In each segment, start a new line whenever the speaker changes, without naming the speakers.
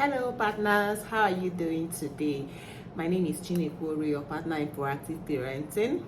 Hello partners, how are you doing today? My name is Chinekwori, your partner in proactive parenting,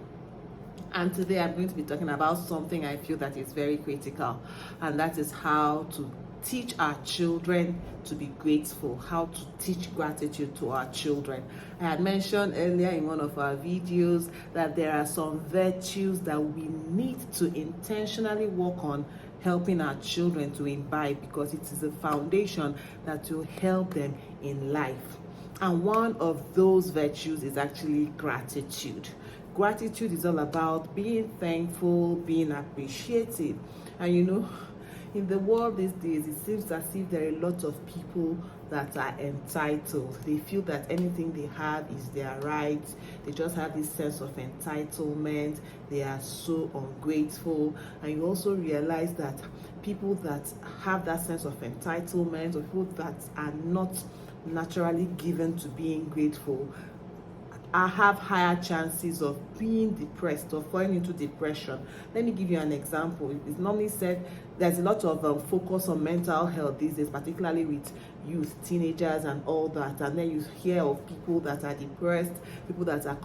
and today I'm going to be talking about something I feel that is very critical, and that is how to teach our children to be grateful, how to teach gratitude to our children. I had mentioned earlier in one of our videos that there are some virtues that we need to intentionally work on helping our children to imbibe, because it is a foundation that will help them in life. And one of those virtues is actually gratitude. Gratitude is all about being thankful, being appreciative. And in the world these days, it seems as if there are a lot of people that are entitled. They feel that anything they have is their right. They just have this sense of entitlement. They are so ungrateful. And you also realize that people that have that sense of entitlement, or people that are not naturally given to being grateful, have higher chances of being depressed or falling into depression. Let me give you an example. It's normally said there's a lot of focus on mental health these days, particularly with youth, teenagers, and all that. And then you hear of people that are depressed, people that are,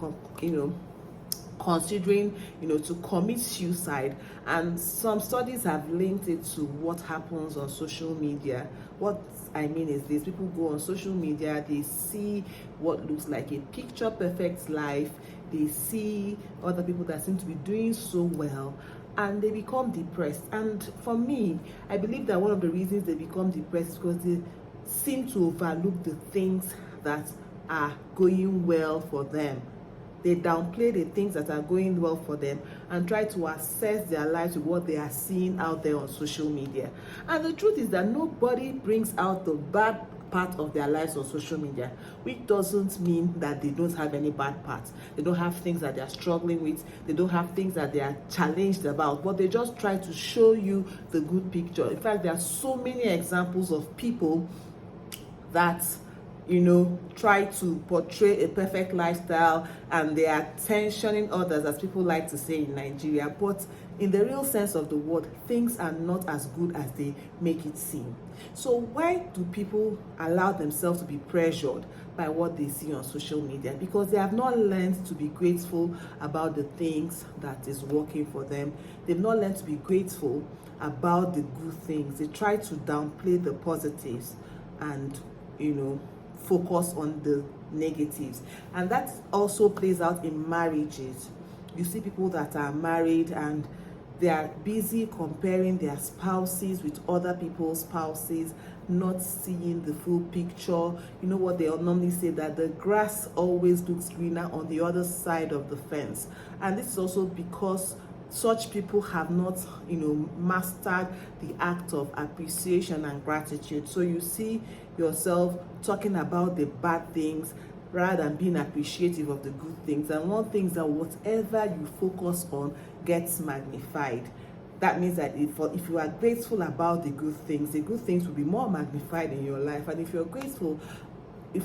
considering to commit suicide. And some studies have linked it to what happens on social media. What I mean is this: people go on social media, they see what looks like a picture perfect life, they see other people that seem to be doing so well, and they become depressed. And for me, I believe that one of the reasons they become depressed is because they seem to overlook the things that are going well for them. They downplay the things that are going well for them and try to assess their lives with what they are seeing out there on social media. And the truth is that nobody brings out the bad part of their lives on social media, which doesn't mean that they don't have any bad parts. They don't have things that they are struggling with. They don't have things that they are challenged about, but they just try to show you the good picture. In fact, there are so many examples of people that try to portray a perfect lifestyle, and they are tensioning others, as people like to say in Nigeria. But in the real sense of the word, things are not as good as they make it seem. So why do people allow themselves to be pressured by what they see on social media? Because they have not learned to be grateful about the things that is working for them. They've not learned to be grateful about the good things. They try to downplay the positives and focus on the negatives. And that also plays out in marriages. You see people that are married and they are busy comparing their spouses with other people's spouses, not seeing the full picture. You know what they normally say, that the grass always looks greener on the other side of the fence. And this is also because such people have not mastered the act of appreciation and gratitude. So you see yourself talking about the bad things rather than being appreciative of the good things. And one thing is that whatever you focus on gets magnified. That means that if you are grateful about the good things will be more magnified in your life. And if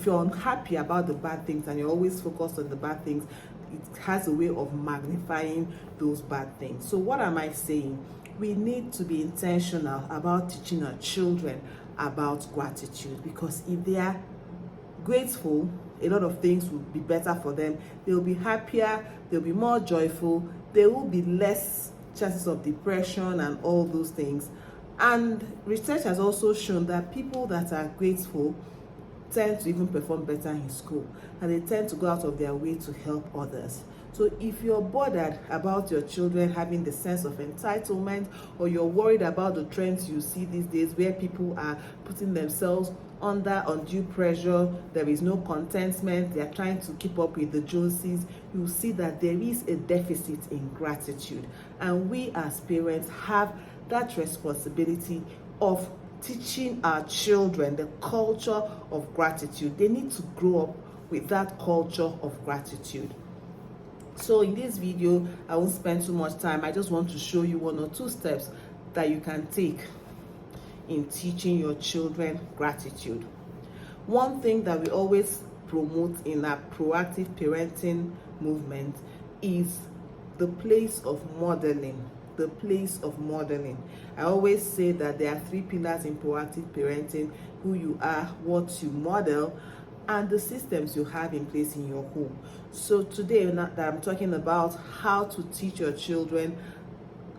you're unhappy about the bad things and you're always focused on the bad things, it has a way of magnifying those bad things. So what am I saying? We need to be intentional about teaching our children about gratitude, because if they are grateful, a lot of things will be better for them. They'll be happier, they'll be more joyful, there will be less chances of depression and all those things. And research has also shown that people that are grateful tend to even perform better in school, and they tend to go out of their way to help others. So if you're bothered about your children having the sense of entitlement, or you're worried about the trends you see these days where people are putting themselves under undue pressure, there is no contentment, they are trying to keep up with the Joneses, you see that there is a deficit in gratitude. And we as parents have that responsibility of teaching our children the culture of gratitude. They need to grow up with that culture of gratitude. So in this video, I won't spend too much time. I just want to show you one or two steps that you can take in teaching your children gratitude. One thing that we always promote in our proactive parenting movement is the place of modeling. the place of modeling. I always say that there are 3 pillars in proactive parenting: who you are, what you model, and the systems you have in place in your home. So today that I'm talking about how to teach your children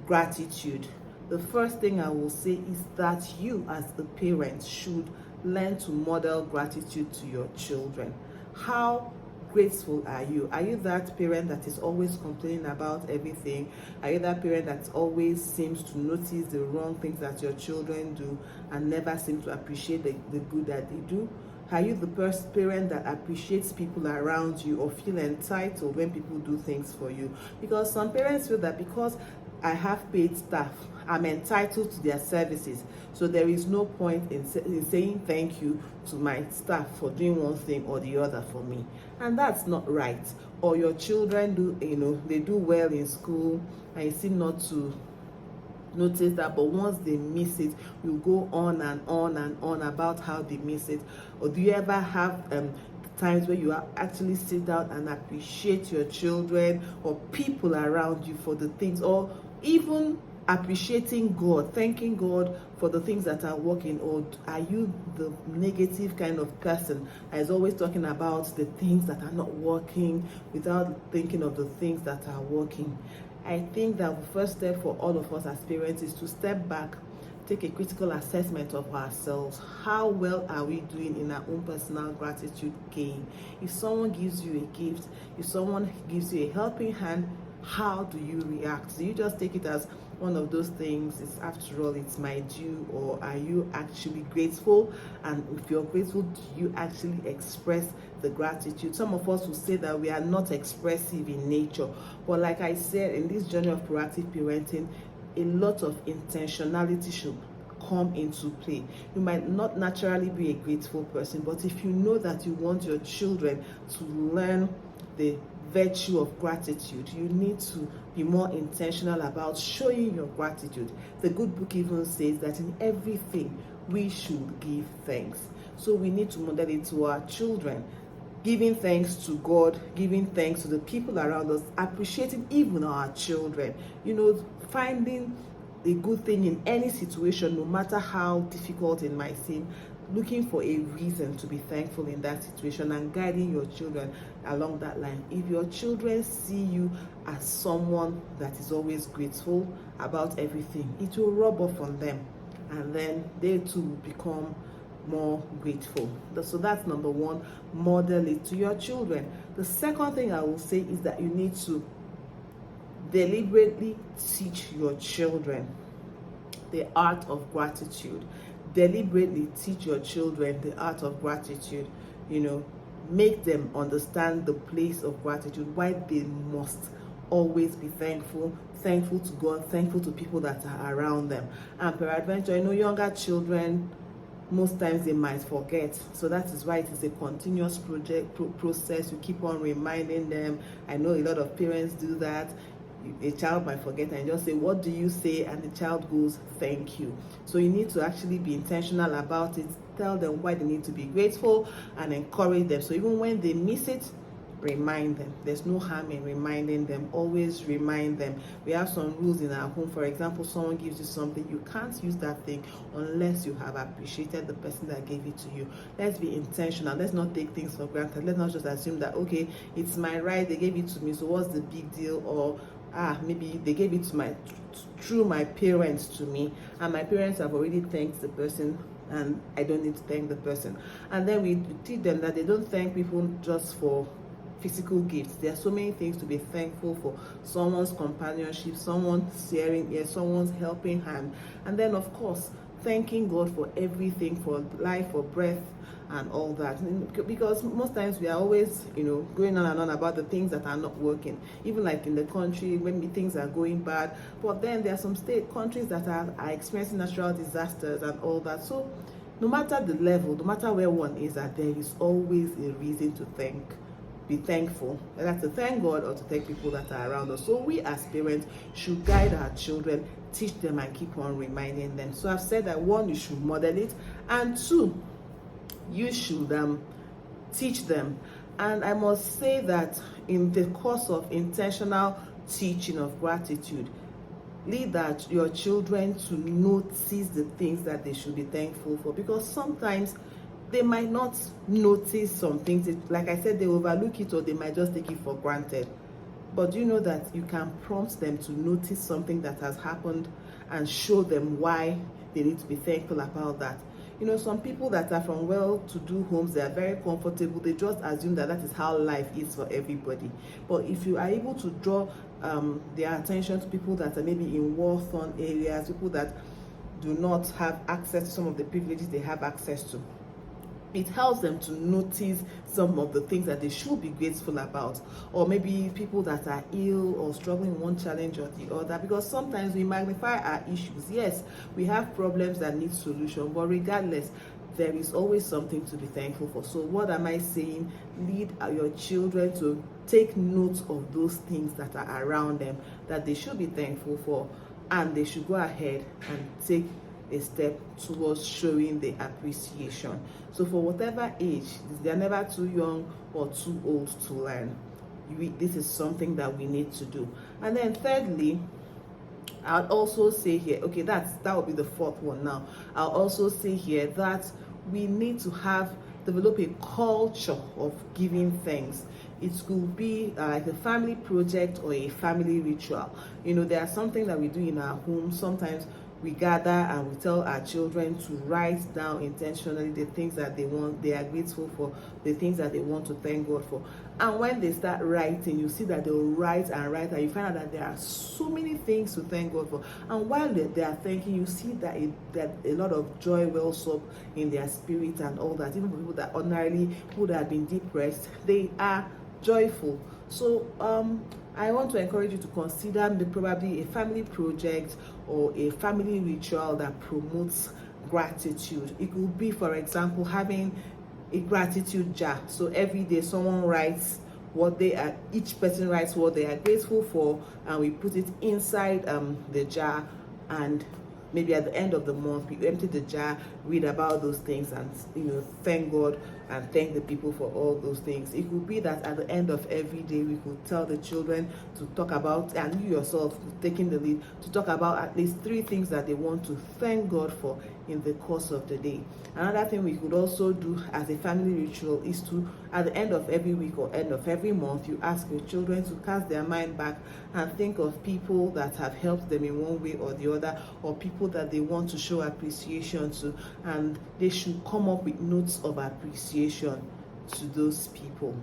gratitude, the first thing I will say is that you as the parent should learn to model gratitude to your children. How grateful are you? Are you that parent that is always complaining about everything? Are you that parent that always seems to notice the wrong things that your children do and never seem to appreciate the good that they do? Are you the first parent that appreciates people around you or feel entitled when people do things for you? Because some parents feel that because I have paid staff, I'm entitled to their services. So there is no point in saying thank you to my staff for doing one thing or the other for me. And that's not right. Or your children do, they do well in school and you seem not to notice that, but once they miss it, you go on and on and on about how they miss it. Or do you ever have times where you actually sit down and appreciate your children or people around you for the things, or even appreciating God, thanking God for the things that are working? Or are you the negative kind of person that is always talking about the things that are not working without thinking of the things that are working? I think that the first step for all of us as parents is to step back, take a critical assessment of ourselves. How well are we doing in our own personal gratitude game? If someone gives you a gift, if someone gives you a helping hand, how do you react? Do you just take it as one of those things, it's after all, it's my due? Or are you actually grateful? And if you're grateful, do you actually express the gratitude? Some of us will say that we are not expressive in nature, but like I said, in this journey of proactive parenting, a lot of intentionality should come into play. You might not naturally be a grateful person, but if you know that you want your children to learn the virtue of gratitude, you need to be more intentional about showing your gratitude. The good book even says that in everything we should give thanks. So we need to model it to our children, giving thanks to God, giving thanks to the people around us, appreciating even our children, finding a good thing in any situation, no matter how difficult it might seem, looking for a reason to be thankful in that situation and guiding your children along that line. If your children see you as someone that is always grateful about everything, it will rub off on them, and then they too will become more grateful. So that's number one, model it to your children. The second thing I will say is that you need to deliberately teach your children the art of gratitude. Deliberately teach your children the art of gratitude. Make them understand the place of gratitude, why they must always be thankful to God, thankful to people that are around them. And peradventure, younger children, most times they might forget. So that is why it is a continuous process. You keep on reminding them. I know a lot of parents do that. A child might forget and just say, what do you say? And the child goes, thank you. So you need to actually be intentional about it. Tell them why they need to be grateful and encourage them. So even when they miss it, remind them. There's no harm in reminding them. Always remind them. We have some rules in our home. For example, someone gives you something, you can't use that thing unless you have appreciated the person that gave it to you. Let's be intentional. Let's not take things for granted. Let's not just assume that, okay, it's my right, they gave it to me, so what's the big deal? Or maybe they gave it through my parents to me, and my parents have already thanked the person, and I don't need to thank the person. And then we teach them that they don't thank people just for physical gifts. There are so many things to be thankful for: someone's companionship, someone's sharing ear, someone's helping hand, and then of course thanking God for everything, for life, for breath, and all that. Because most times we are always going on and on about the things that are not working, even like in the country when things are going bad. But then there are some countries that are experiencing natural disasters and all that. So no matter the level, no matter where one is at, there is always a reason to be thankful, whether to thank God or to thank people that are around us. So we as parents should guide our children, teach them, and keep on reminding them. So I've said that, one, you should model it, and two, you should teach them. And I must say that in the course of intentional teaching of gratitude, lead that your children to notice the things that they should be thankful for, because sometimes they might not notice some things. Like I said, they overlook it, or they might just take it for granted. But you know that you can prompt them to notice something that has happened and show them why they need to be thankful about that. Some people that are from well-to-do homes, they are very comfortable. They just assume that that is how life is for everybody. But if you are able to draw their attention to people that are maybe in war-torn areas, people that do not have access to some of the privileges they have access to, it helps them to notice some of the things that they should be grateful about. Or maybe people that are ill or struggling with one challenge or the other, because sometimes we magnify our issues. Yes, we have problems that need solution, but regardless, there is always something to be thankful for. So what am I saying? Lead your children to take note of those things that are around them that they should be thankful for, and they should go ahead and take a step towards showing the appreciation. So for whatever age, they're never too young or too old to learn. This is something that we need to do. And then thirdly, I'll also say here, okay, that will be the fourth one now. I'll also say here that we need to develop a culture of giving thanks. It could be like a family project or a family ritual. There are something that we do in our home. Sometimes we gather and we tell our children to write down intentionally the things that they are grateful for, the things that they want to thank God for. And when they start writing, you see that they'll write and write, and you find out that there are so many things to thank God for. And while they are thanking, you see that a lot of joy wells up in their spirit and all that. Even for people that ordinarily would have been depressed, they are joyful. So I want to encourage you to consider probably a family project or a family ritual that promotes gratitude. It could be, for example, having a gratitude jar. So every day someone writes each person writes what they are grateful for, and we put it inside the jar, and maybe at the end of the month we empty the jar, read about those things, and thank God and thank the people for all those things. It could be that at the end of every day we could tell the children to talk about, and you yourself taking the lead, to talk about at least 3 things that they want to thank God for in the course of the day. Another thing we could also do as a family ritual is to, at the end of every week or end of every month, you ask your children to cast their mind back and think of people that have helped them in one way or the other, or people that they want to show appreciation to, and they should come up with notes of appreciation to those people.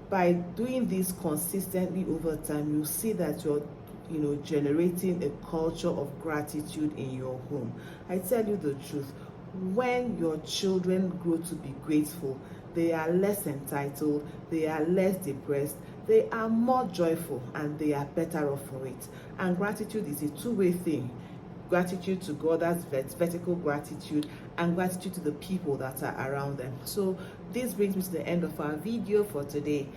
By doing this consistently over time, you see that you're generating a culture of gratitude in your home. I tell you the truth, when your children grow to be grateful, they are less entitled, they are less depressed, they are more joyful, and they are better off for it. And gratitude is a two-way thing. Gratitude to God, that's vertical gratitude, and gratitude to the people that are around them. So this brings me to the end of our video for today.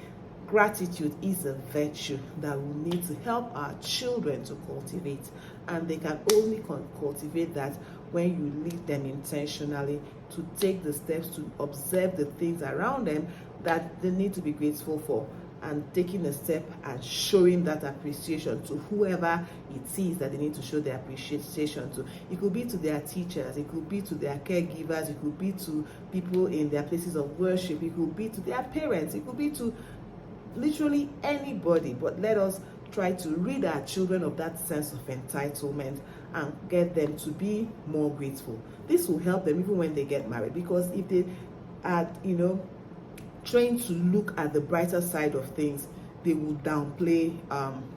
Gratitude is a virtue that we need to help our children to cultivate, and they can only cultivate that when you lead them intentionally to take the steps to observe the things around them that they need to be grateful for, and taking a step and showing that appreciation to whoever it is that they need to show their appreciation to. It could be to their teachers, it could be to their caregivers, it could be to people in their places of worship, it could be to their parents, it could be to literally anybody. But let us try to rid our children of that sense of entitlement and get them to be more grateful. This will help them even when they get married, because if they are trained to look at the brighter side of things, they will downplay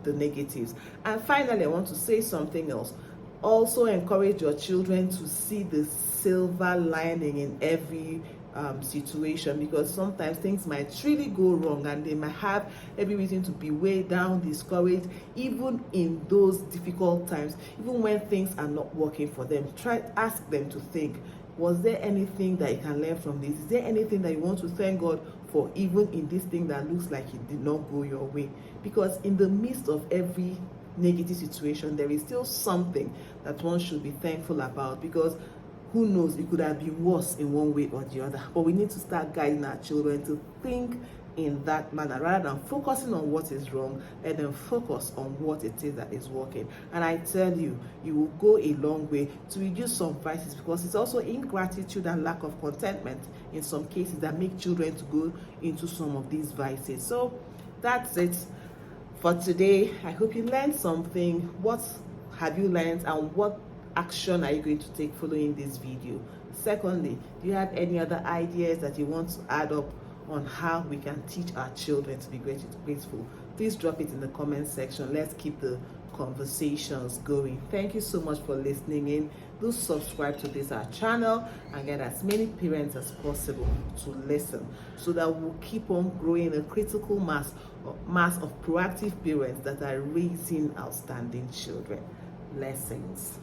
the negatives. And finally, I want to say something else. Also encourage your children to see the silver lining in every situation, because sometimes things might really go wrong and they might have every reason to be weighed down, discouraged, even in those difficult times, even when things are not working for them. Ask them to think, was there anything that you can learn from this? Is there anything that you want to thank God for, even in this thing that looks like it did not go your way? Because in the midst of every negative situation, there is still something that one should be thankful about, because who knows, it could have been worse in one way or the other. But we need to start guiding our children to think in that manner, rather than focusing on what is wrong, and then focus on what it is that is working. And I tell you, you will go a long way to reduce some vices, because it's also ingratitude and lack of contentment in some cases that make children to go into some of these vices. So that's it for today. I hope you learned something. What have you learned, and what action are you going to take following this video? Secondly, do you have any other ideas that you want to add up on how we can teach our children to be grateful? Please drop it in the comment section. Let's keep the conversations going. Thank you so much for listening in. Do subscribe to this our channel and get as many parents as possible to listen, so that we'll keep on growing a critical mass of proactive parents that are raising outstanding children. Blessings.